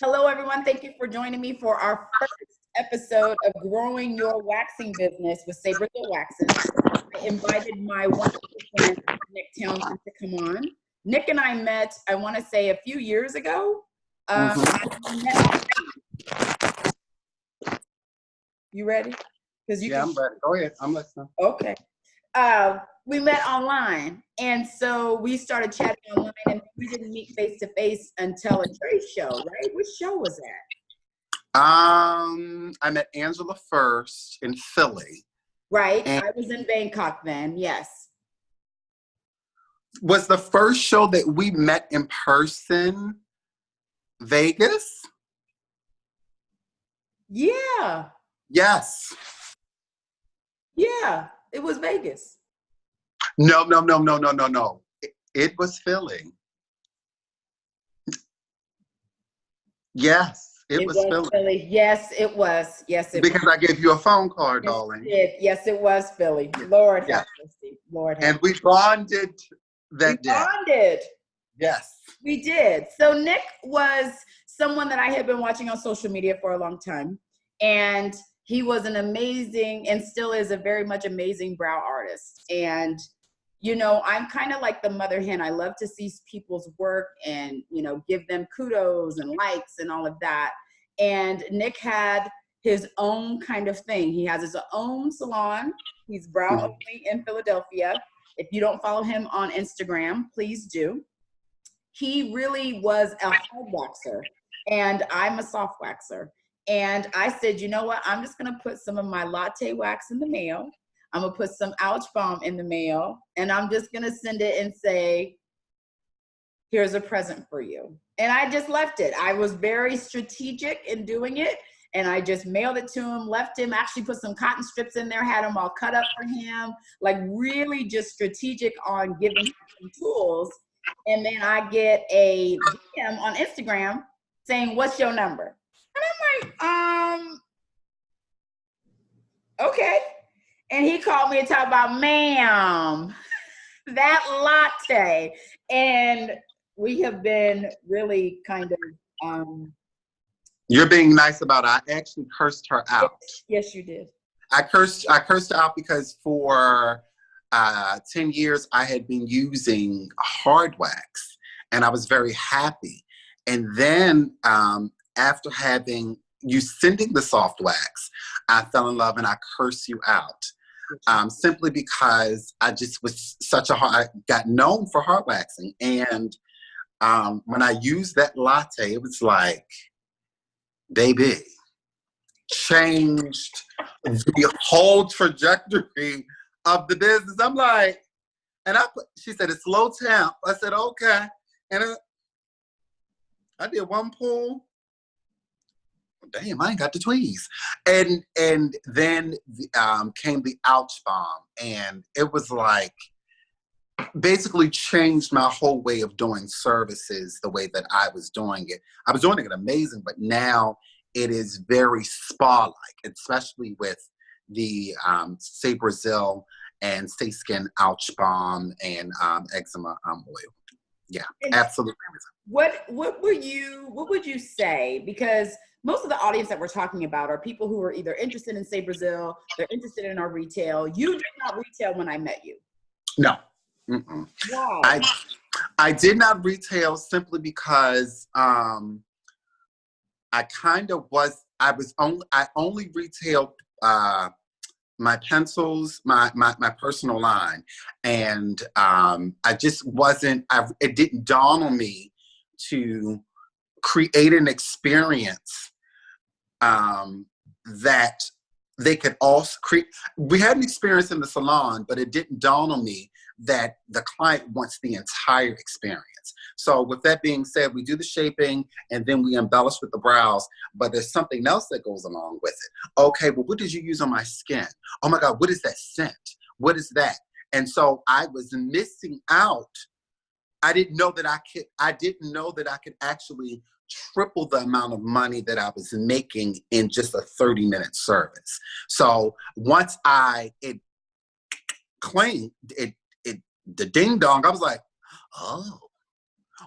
Hello, everyone. Thank you for joining me for our first episode of Growing Your Waxing Business with Sabre the Waxing. I invited my wonderful friend, Nicck Townsend, to come on. Nicck and I met, I want to say, a few years ago. You ready? I'm ready. Go ahead. I'm listening. Okay. We met online, and so we started chatting online, and we didn't meet face to face until a trade show, right? Which show was that? I met Angela first in Philly. Right. I was in Bangkok then. Yes. Was the first show that we met in person Vegas? Yeah. Yes. Yeah. It was Vegas. No. It was Philly. Yes, it was Philly. Yes, it was. Yes, it because was. I gave you a phone call, Yes, darling. Yes, it was Philly. Lord have mercy. Lord have mercy. And we bonded that day. Bonded. Yes. We did. So Nicck was someone that I had been watching on social media for a long time. And he was an amazing, and still is a very much amazing brow artist. And, you know, I'm kind of like the mother hen. I love to see people's work and, you know, give them kudos and likes and all of that. And Nicck had his own kind of thing. He has his own salon. He's brow only in Philadelphia. If you don't follow him on Instagram, please do. He really was a hard waxer, and I'm a soft waxer. And I said, you know what? I'm just going to put some of my latte wax in the mail. I'm going to put some ouch balm in the mail, and I'm just going to send it and say, here's a present for you. And I just left it. I was very strategic in doing it. And I just mailed it to him, left him, actually put some cotton strips in there, had them all cut up for him, like really just strategic on giving him some tools. And then I get a DM on Instagram saying, what's your number? And I'm like, okay. And he called me and talked about, ma'am, that latte. And we have been really kind of, you're being nice about it. I actually cursed her out. Yes, you did. I cursed her out because for 10 years I had been using hard wax, and I was very happy. And then after having you sending the soft wax, I fell in love and I cursed you out. Simply because I just was I got known for hard waxing. And when I used that latte, it was like, baby, changed the whole trajectory of the business. I'm like, and she said, it's low temp. I said, okay. And I did one pull. Damn, I ain't got the tweeze. And then came the ouch bomb. And it was like, basically changed my whole way of doing services, the way that I was doing it. I was doing it amazing, but now it is very spa-like, especially with the Stay Brazil and Stay Skin Ouch Balm and eczema oil. Yeah, absolutely. What would you say? Because most of the audience that we're talking about are people who are either interested in Stay Brazil, they're interested in our retail. You did not retail when I met you. No. Wow. I did not retail simply because I only retailed my pencils, my personal line, and I just wasn't. It didn't dawn on me to create an experience that they could also create. We had an experience in the salon, but it didn't dawn on me that the client wants the entire experience. So with that being said, we do the shaping and then we embellish with the brows, but there's something else that goes along with it. Okay, well, what did you use on my skin? Oh my God, what is that scent? What is that? And so I was missing out. I didn't know that I could actually triple the amount of money that I was making in just a 30-minute service. So once it claimed the ding dong, I was like, oh,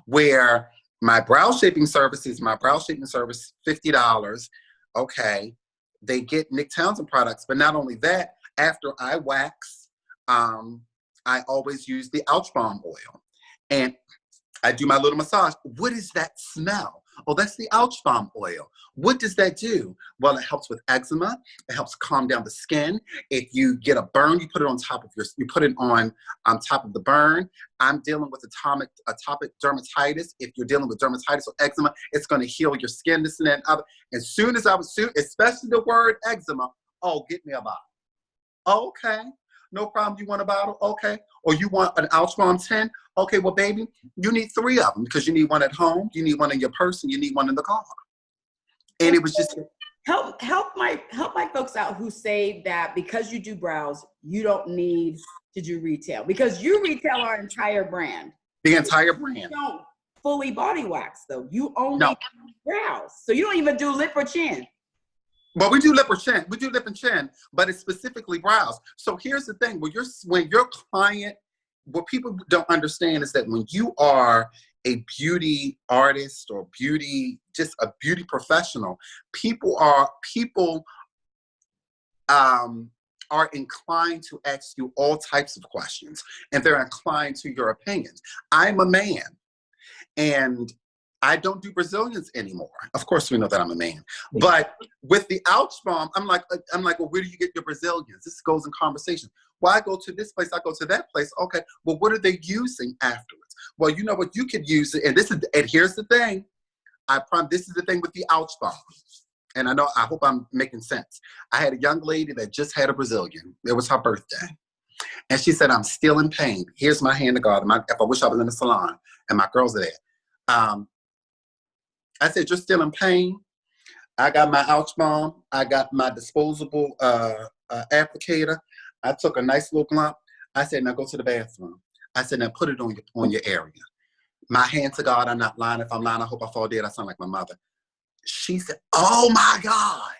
where my brow shaping service, $50. Okay. They get Nicck Townsend products, but not only that, after I wax, I always use the Ouch Balm oil. And I do my little massage. What is that smell? Oh, that's the Ouch Balm oil. What does that do? Well, it helps with eczema. It helps calm down the skin. If you get a burn, you put it on top of top of the burn. I'm dealing with atopic dermatitis. If you're dealing with dermatitis or eczema, it's going to heal your skin, this and that and other. As soon as I was, especially the word eczema, oh, get me a bottle. Okay, no problem. You want a bottle? Okay. Or you want an Ouch Balm 10? Okay, well, baby, you need 3 of them because you need one at home, you need one in your purse, and you need one in the car. And it was just help my folks out who say that because you do brows, you don't need to do retail, because you retail our entire brand. The entire brand. You don't fully body wax though. You only do brows, so you don't even do lip or chin. Well, we do lip or chin. We do lip and chin, but it's specifically brows. So here's the thing: when your client, what people don't understand is that when you are a beauty artist or just a beauty professional, people are inclined to ask you all types of questions, and they're inclined to your opinions. I'm a man, and I don't do Brazilians anymore. Of course, we know that I'm a man. But with the Ouch Balm, I'm like, well, where do you get your Brazilians? This goes in conversation. Well, I go to this place, I go to that place. Okay, well, what are they using afterwards? Well, you know what? You could use it, and here's the thing. This is the thing with the Ouch Balm. And I hope I'm making sense. I had a young lady that just had a Brazilian. It was her birthday. And she said, I'm still in pain. Here's my hand to God. If I wish I was in a salon and my girls are there. I said, you're still in pain? I got my Ouch Balm. I got my disposable applicator. I took a nice little glump. I said, now go to the bathroom. I said, now put it on your area. My hand to God, I'm not lying. If I'm lying, I hope I fall dead. I sound like my mother. She said, oh my God.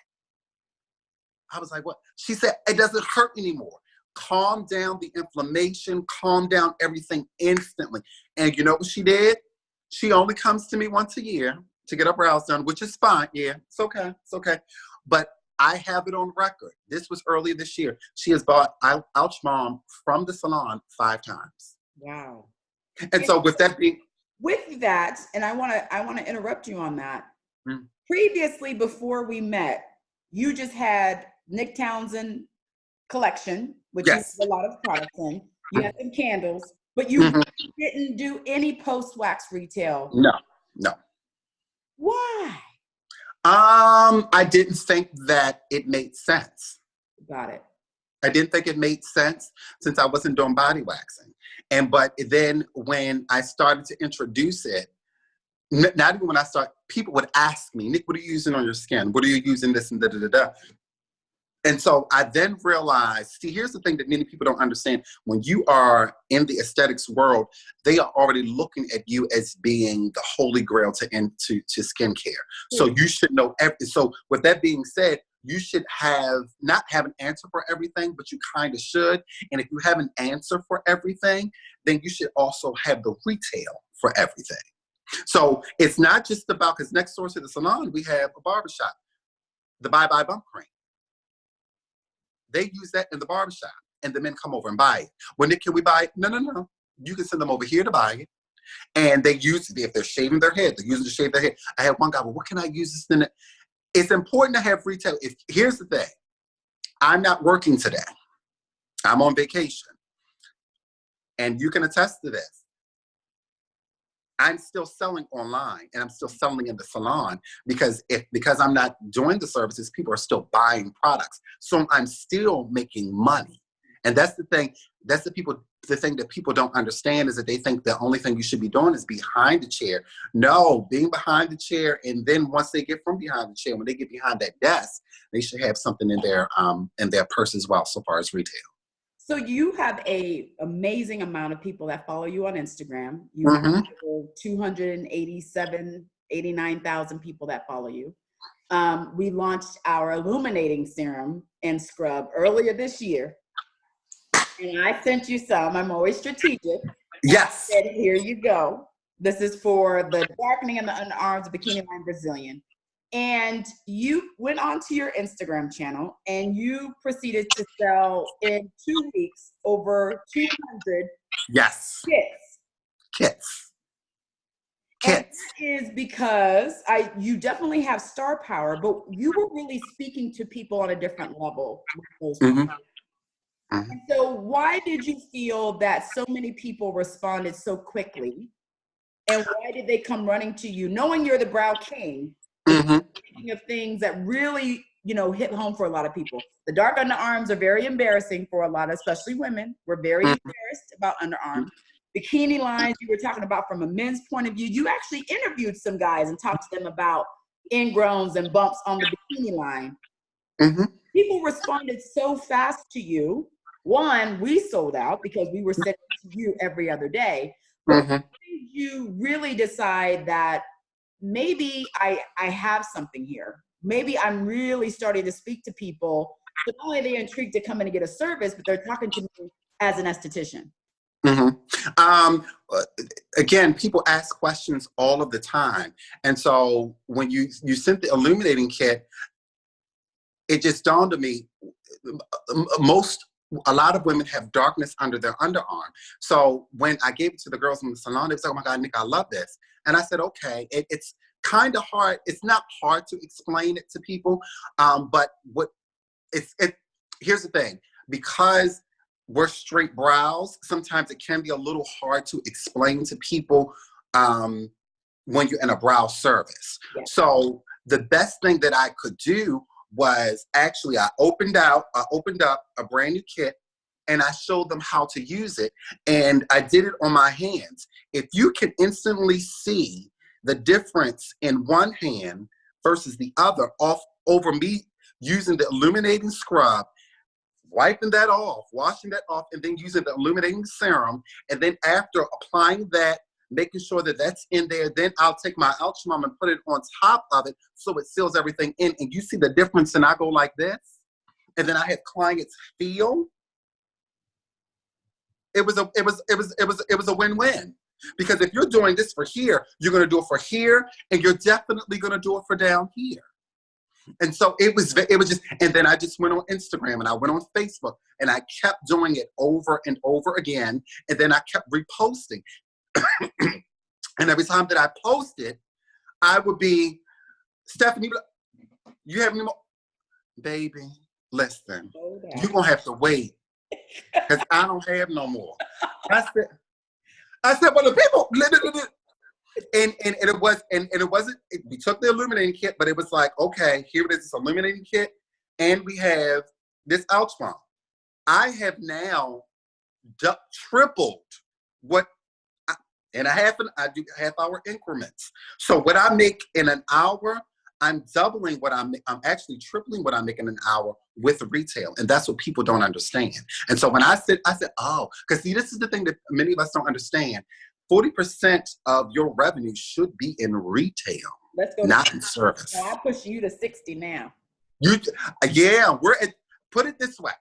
I was like, what? She said, it doesn't hurt anymore. Calm down the inflammation, calm down everything instantly. And you know what she did? She only comes to me once a year to get her brows done, which is fine. Yeah, it's okay. It's okay. But I have it on record. This was earlier this year. She has bought Ouch Balm from the salon 5 times. Wow. And so with that, and I want to interrupt you on that. Previously, before we met, you just had Nicck Townsend collection, which has a lot of products in. You had some candles, but you didn't do any post-wax retail. No. Why? I didn't think that it made sense. Got it. I didn't think it made sense since I wasn't doing body waxing. But then when I started to introduce it, not even when I started, people would ask me, Nick, what are you using on your skin? What are you using this and da-da-da-da? And so I then realized, see, here's the thing that many people don't understand. When you are in the aesthetics world, they are already looking at you as being the holy grail to skincare. So you should know so with that being said, you should not have an answer for everything, but you kind of should. And if you have an answer for everything, then you should also have the retail for everything. So it's not just about, because next door to the salon, we have a barbershop, the Bye Bye Bump Cream. They use that in the barbershop, and the men come over and buy it. When can we buy it? No. You can send them over here to buy it. And they use it if they're shaving their head. They're using it to shave their head. I had one guy, well, what can I use this in? It's important to have retail. Here's the thing. I'm not working today. I'm on vacation. And you can attest to this. I'm still selling online, and I'm still selling in the salon because I'm not doing the services, people are still buying products. So I'm still making money. And that's the thing. That's the thing that people don't understand is that they think the only thing you should be doing is behind the chair. No, being behind the chair, and then once they get from behind the chair, when they get behind that desk, they should have something in their purse as well, so far as retail. So you have an amazing amount of people that follow you on Instagram. You have 89,000 people that follow you. We launched our illuminating serum and scrub earlier this year. And I sent you some. I'm always strategic. Yes. I said, here you go. This is for the darkening in the underarms, bikini line Brazilian. And you went onto your Instagram channel and you proceeded to sell in 2 weeks over 200 Yes. kits. Kits. And that is because you definitely have star power, but you were really speaking to people on a different level with those products. And so why did you feel that so many people responded so quickly? And why did they come running to you, knowing you're the brow king, speaking of things that really, you know, hit home for a lot of people? The dark underarms are very embarrassing for a lot, especially women. We're very embarrassed about underarms. Bikini lines, you were talking about from a men's point of view. You actually interviewed some guys and talked to them about ingrowns and bumps on the bikini line. People responded so fast to you. One, we sold out because we were sending to you every other day. But when did you really decide that maybe I have something here? Maybe I'm really starting to speak to people. So not only are they intrigued to come in and get a service, but they're talking to me as an esthetician. Again, people ask questions all of the time. And so when you sent the illuminating kit, it just dawned on me, a lot of women have darkness under their underarm. So when I gave it to the girls in the salon, they was like, oh my God, Nicck, I love this. And I said, okay, it's kind of hard. It's not hard to explain it to people. But here's the thing, because we're straight brows, sometimes it can be a little hard to explain to people when you're in a brow service. Yeah. So the best thing that I could do was actually I opened up a brand new kit and I showed them how to use it, and I did it on my hands. If you can instantly see the difference in one hand versus the other over me using the illuminating scrub, wiping that off, washing that off, and then using the illuminating serum, and then after applying that, making sure that that's in there, then I'll take my ouch mom and put it on top of it so it seals everything in, and you see the difference, and I go like this, and then I have clients feel. It was a win-win, because if you're doing this for here, you're going to do it for here, and you're definitely going to do it for down here. And so it was just, and then I just went on Instagram and I went on Facebook and I kept doing it over and over again. And then I kept reposting. And every time that I posted, I would be, Stephanie, you have any more? Baby, listen, you're going to have to wait because I don't have no more. I said, well, the people, and it wasn't, we took the illuminating kit, but it was like, okay, here it is, this illuminating kit, and we have this ouch bomb. I have now tripled what, I do half-hour increments. So what I make in an hour, I'm doubling what I'm actually tripling what I make in an hour with retail. And that's what people don't understand. And so when I said, oh, because see, this is the thing that many of us don't understand. 40% of your revenue should be in retail, not in service. I'll push you to 60 now. Put it this way.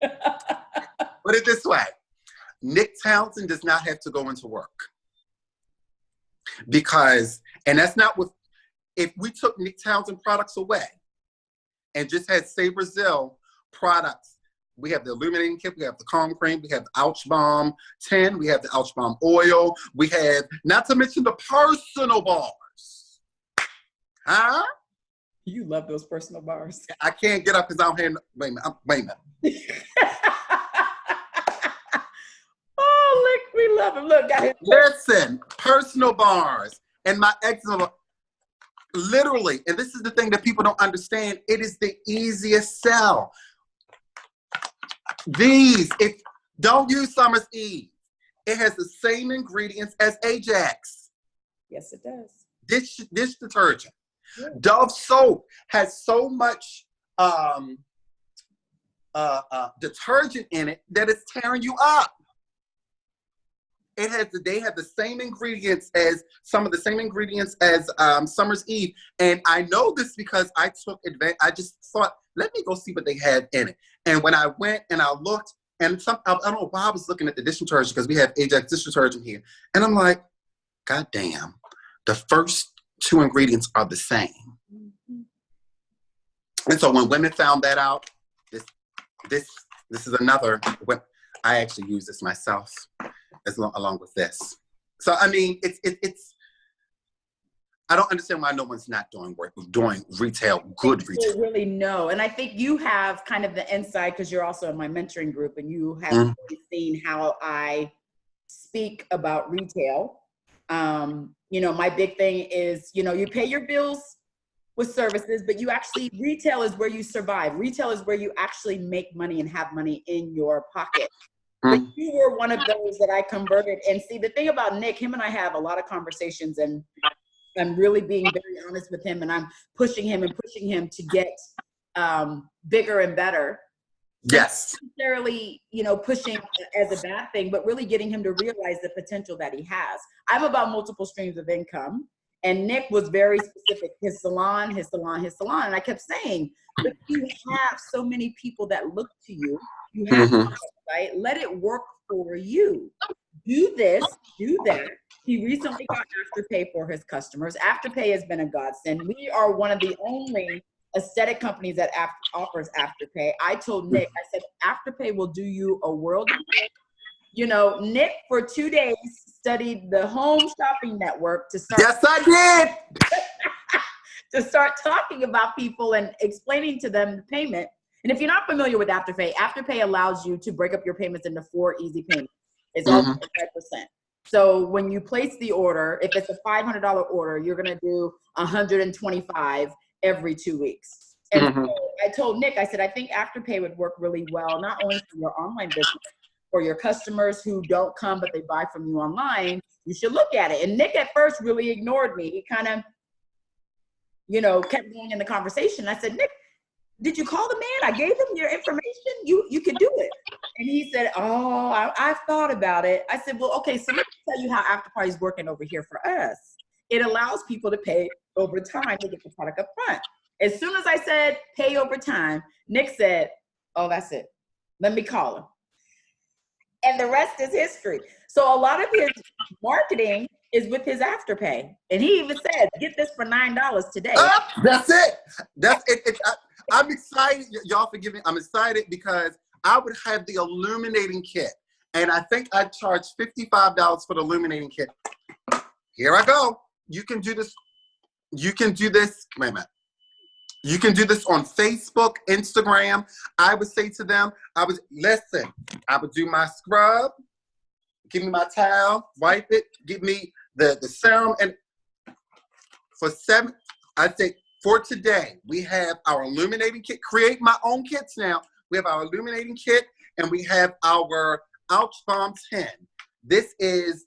Put it this way. Nicck Townsend does not have to go into work. Because, and that's not what, if we took Nicck Townsend products away and just had Say Brazil products, we have the illuminating kit, we have the calm cream, we have the ouch bomb 10, we have the ouch bomb oil, we have, not to mention the personal bars. Huh? You love those personal bars. I can't get up because I don't have, wait a minute. Oh, look, we love him. Look, got him. Listen, personal bars and my eczema, literally, and this is the thing that people don't understand, it is the easiest sell. Don't use Summer's Eve. It has the same ingredients as Ajax. Yes, it does. Dish detergent. Yeah. Dove soap has so much detergent in it that it's tearing you up. They have the same ingredients as Summer's Eve. And I know this because I took advantage. I just thought, let me go see what they had in it. And when I went and I looked, and I don't know why I was looking at the dish detergent because we have Ajax dish detergent here. And I'm like, goddamn, the first two ingredients are the same. And so when women found that out, this is another, I actually use this myself along with this. So, I mean, it's I don't understand why no one's not doing retail, good retail. Really know. And I think you have kind of the insight because you're also in my mentoring group and you have really seen how I speak about retail. You know, my big thing is, you know, you pay your bills with services, but retail is where you survive. Retail is where you actually make money and have money in your pocket. But you were one of those that I converted. And see, the thing about Nicck, him and I have a lot of conversations, and I'm really being very honest with him, and I'm pushing him to get bigger and better. Yes. Not necessarily, you know, pushing as a bad thing, but really getting him to realize the potential that he has. I'm about multiple streams of income, and Nicck was very specific. His salon. And I kept saying, but you have so many people that look to you. You have a website. Let it work for you. Do this, do that. He recently got Afterpay for his customers. Afterpay has been a godsend. We are one of the only aesthetic companies that offers Afterpay. I told Nicck, I said, Afterpay will do you a world of good. You know, Nicck for 2 days studied the home shopping network to start. Yes, I did. To start talking about people and explaining to them the payment. And if you're not familiar with Afterpay, Afterpay allows you to break up your payments into 4 easy payments. It's all 5%. So when you place the order, if it's a $500 order, you're going to do 125 every 2 weeks. And so I told Nicck, I said, I think Afterpay would work really well, not only for your online business, for your customers who don't come, but they buy from you online. You should look at it. And Nicck at first really ignored me. He kind of, you know, kept going in the conversation. I said, Nicck, did you call the man? I gave him your information. You could do it. And he said, oh, I've thought about it. I said, well, okay, so let me tell you how Afterpay is working over here for us. It allows people to pay over time to get the product up front. As soon as I said pay over time, Nicck said, oh, that's it. Let me call him. And the rest is history. So a lot of his marketing is with his Afterpay. And he even said, get this for $9 today. That's it. That's it. I'm excited. Y'all forgive me. I'm excited because I would have the illuminating kit. And I think I charged $55 for the illuminating kit. Here I go. You can do this. You can do this. Wait a minute. You can do this on Facebook, Instagram. I would say to them, I would do my scrub, give me my towel, wipe it, give me the serum. And for today, we have our illuminating kit. Create my own kits now. We have our illuminating kit and we have our Ouch Bomb 10. This is,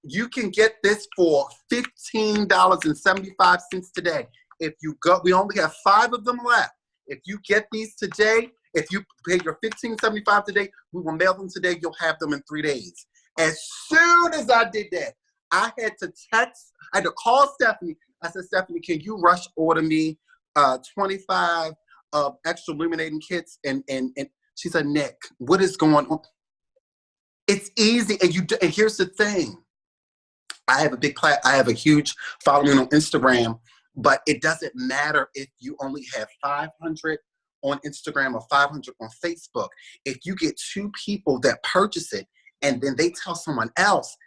you can get this for $15.75 today. If you go, we only have 5 of them left. If you get these today, if you pay your $15.75 today, we will mail them today. You'll have them in 3 days. As soon as I did that, I had to call Stephanie. I said, Stephanie, can you rush order me 25 extra illuminating kits? And she said, Nicck, what is going on? It's easy. And here's the thing. I have a huge following on Instagram, but it doesn't matter if you only have 500 on Instagram or 500 on Facebook. If you get 2 people that purchase it and then they tell someone else,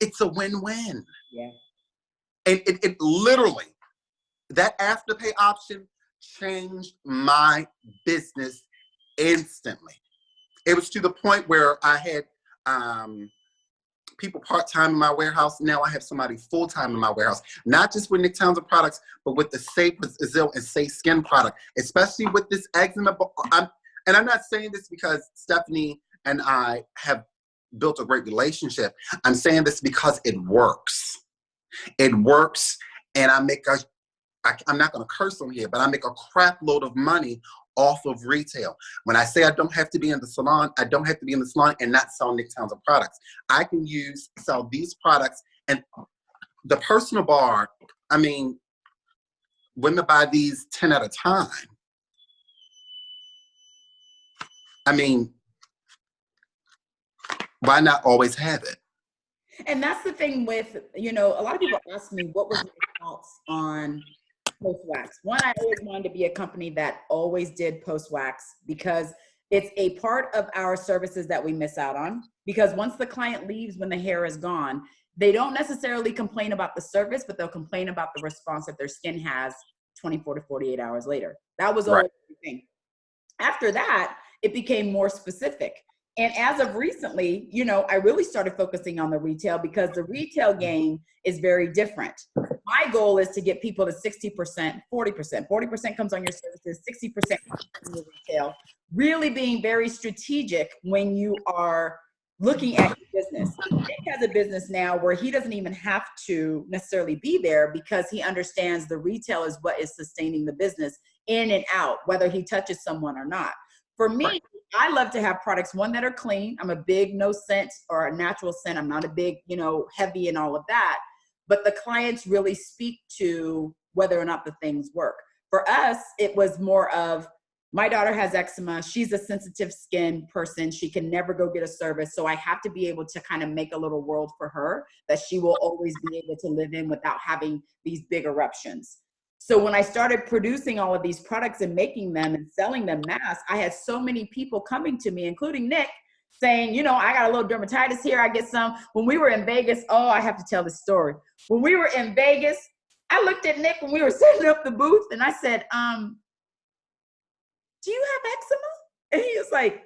it's a win-win. Yeah. And it literally, that Afterpay option changed my business instantly. It was to the point where I had people part-time in my warehouse. Now I have somebody full-time in my warehouse, not just with Nicck Townsend products, but with the Safe Brazil and Safe Skin product, especially with this eczema. And I'm not saying this because Stephanie and I have built a great relationship. I'm saying this because it works. It works, and I'm not going to curse on here, but I make a crap load of money off of retail. When I say I don't have to be in the salon, I don't have to be in the salon and not sell Nicck Townsend products. I can sell these products, and the personal bar, I mean, women buy these 10 at a time. I mean, why not always have it? And that's the thing with, you know, a lot of people ask me, what was my thoughts on post-wax? One, I always wanted to be a company that always did post-wax because it's a part of our services that we miss out on. Because once the client leaves, when the hair is gone, they don't necessarily complain about the service, but they'll complain about the response that their skin has 24 to 48 hours later. That was always the thing. After that, it became more specific. And as of recently, you know, I really started focusing on the retail because the retail game is very different. My goal is to get people to 60%, 40%. 40% comes on your services, 60% comes on your retail. Really being very strategic when you are looking at your business. Nick has a business now where he doesn't even have to necessarily be there because he understands the retail is what is sustaining the business in and out, whether he touches someone or not. For me, I love to have products, one, that are clean. I'm a big no scent or a natural scent. I'm not a big, you know, heavy and all of that. But the clients really speak to whether or not the things work. For us, it was more of, my daughter has eczema. She's a sensitive skin person. She can never go get a service. So I have to be able to kind of make a little world for her that she will always be able to live in without having these big eruptions. So when I started producing all of these products and making them and selling them mass, I had so many people coming to me, including Nick, saying, you know, I got a little dermatitis here. I get some. When we were in Vegas, oh, I have to tell this story. When we were in Vegas, I looked at Nick when we were setting up the booth and I said, do you have eczema? And he was like,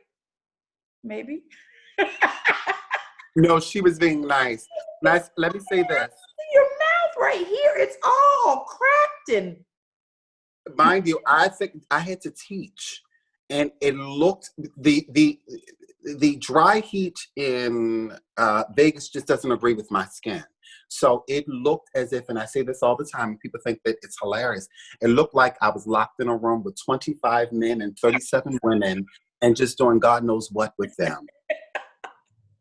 maybe. No, she was being nice. Nice. Let me say this. Your mouth right here, it's all cracked and. Mind you, I think I had to teach, and it looked the dry heat in Vegas just doesn't agree with my skin. So it looked as if, and I say this all the time, and people think that it's hilarious. It looked like I was locked in a room with 25 men and 37 women, and just doing God knows what with them.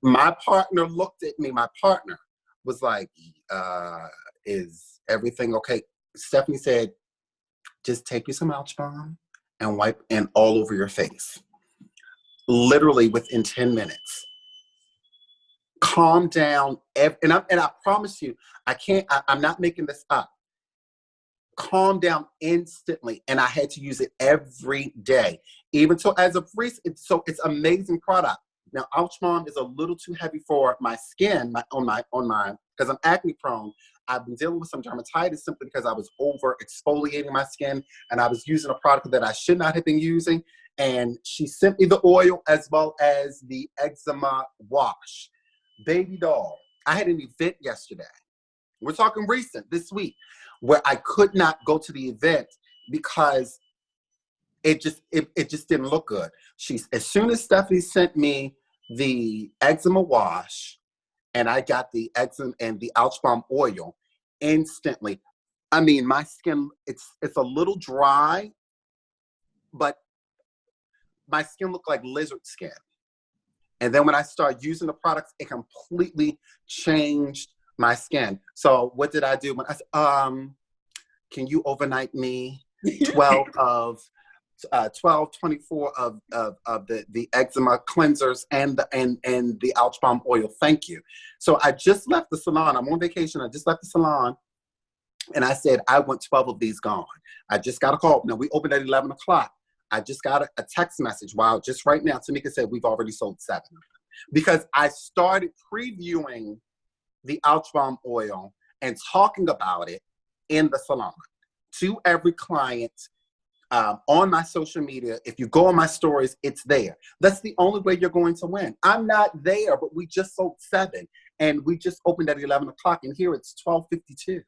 My partner looked at me. My partner was like, "Is everything okay?" Stephanie said, just take you some Ouch Balm and wipe and all over your face. Literally within 10 minutes. Calm down. And I promise you, I'm not making this up. Calm down instantly. And I had to use it every day. Even so, as of recent, so it's amazing product. Now, Ouch Balm is a little too heavy for my skin, because I'm acne prone. I've been dealing with some dermatitis simply because I was over exfoliating my skin and I was using a product that I should not have been using. And she sent me the oil as well as the eczema wash. Baby doll, I had an event yesterday. We're talking recent, this week, where I could not go to the event because it just didn't look good. As soon as Stephanie sent me the eczema wash, and I got the eczema and the Ouch Balm oil instantly. I mean, my skin, it's a little dry, but my skin looked like lizard skin. And then when I started using the products, it completely changed my skin. So what did I do? When I said, can you overnight me 24 of the eczema cleansers and the Ouch Balm oil. Thank you. So I just left the salon. I'm on vacation. I just left the salon. And I said, I want 12 of these gone. I just got a call. Now, we opened at 11 o'clock. I just got a text message. Wow, just right now, Tamika said, we've already sold 7. Because I started previewing the Ouch Balm oil and talking about it in the salon to every client. On my social media, if you go on my stories, it's there. That's the only way you're going to win. I'm not there, but we just sold 7, and we just opened at 11 o'clock, and here it's 12:52.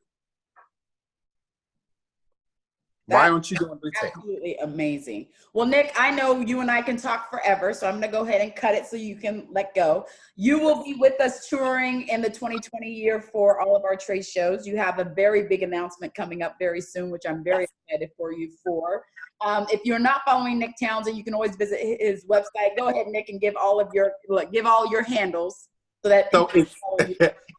Why aren't you doing retail? Absolutely amazing. Well, Nick, I know you and I can talk forever, so I'm going to go ahead and cut it so you can let go. You will be with us touring in the 2020 year for all of our trade shows. You have a very big announcement coming up very soon, which I'm very excited for you for. If you're not following Nicck Townsend, you can always visit his website. Go ahead, Nick, and give all your handles. So that So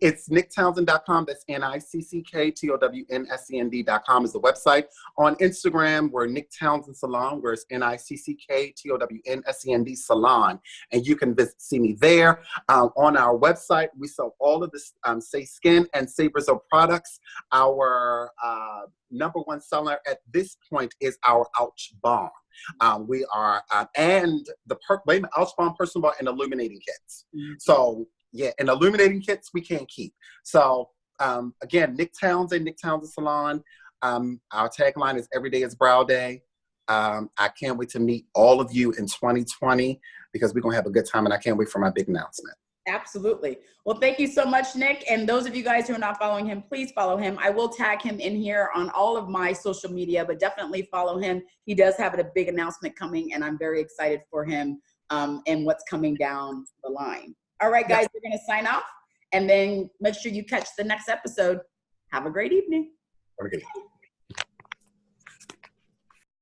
it's nicktownsend.com. That's NICCKTOWNSEND.com is the website. On Instagram, we're Nicck Townsend Salon, where it's NICCKTOWNSEND Salon. And you can see me there. On our website, we sell all of this Say Skin and Say Brazil products. Our number one seller at this point is our Ouch Balm. We are, and the Ouch Balm Personal Bar and illuminating kits. So, yeah, and illuminating kits we can't keep. So, again, Nicck Townsend Salon. Our tagline is Every Day is Brow Day. I can't wait to meet all of you in 2020 because we're going to have a good time, and I can't wait for my big announcement. Absolutely. Well, thank you so much, Nicck. And those of you guys who are not following him, please follow him. I will tag him in here on all of my social media, but definitely follow him. He does have a big announcement coming, and I'm very excited for him and what's coming down the line. All right, guys, we're going to sign off, and then make sure you catch the next episode. Have a great evening. Have a good evening.